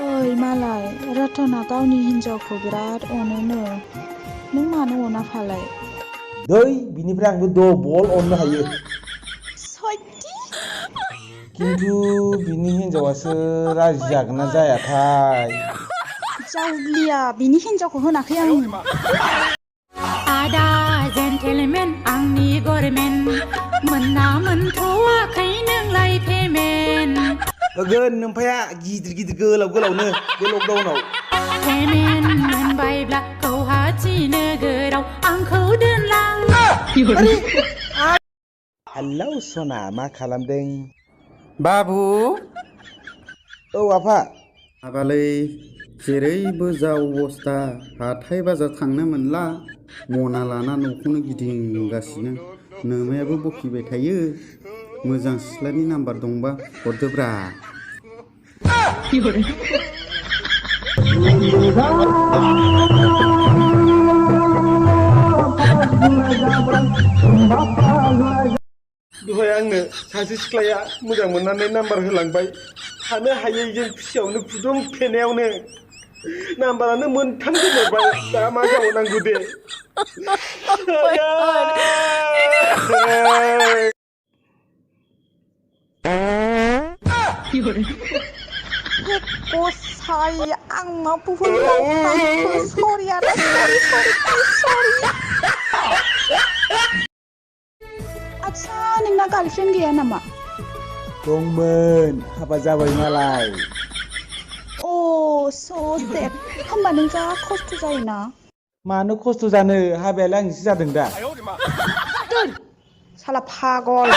ओइ मालाय रतना गावनि हिनजावखौ बिराद अनोनो नों मानो अना फालाय दै बिनिफ्राय आंबो डबल अननो हायो सयथि खिन्थु बिनि हिनजावासो राजि जागोन ना जायाथाय जावलिया बिनि हिनजावखौ होनाखै आं आदा जेन्टेलमेन आंनि गरमेन मोनना मोनथ'वाखै नोंलाय पेमेन्ट होगोन नोमफाया गिदिर गिदिर गोलाव गोलावनो बे लकडाउनाव पेमेन्ट मोनबायब्ला गुवाहाटि नोगोराव आंखौ दोनलां हेलौ सना मा खालामदों बाबु औ आफा हाबालै जेरैबो जा अबस्था हाथाय बाजार थांनो मोनला मना लाना न'खौनो गिदिंगासिनो नोमायाबो बखिबाय थायो मोजां सिख्लानि नाम्बार दंबा हरदोब्रा दहाय आंनो सासे सिख्लाया मोजां मोननानै नाम्बार होलांबाय थानो हायैजों खुसियावनो गुदुं फेनायावनो नाम्बारानो मोनथाम गोमोरबाय दा मा जाबावनांगौ दे गसाय आं मा भुल मावफ्लांखो सरि आदा सरि आच्छा नोंना गार्लफ्रेन्ड गैया नामा दंमोन हाबा जाबाय मालाय अ स' सेड होमबा नों जा खस्थ' जायोना मानो खस्थ' जानो हाबायालाय आंनिसो जादों दा साला फागल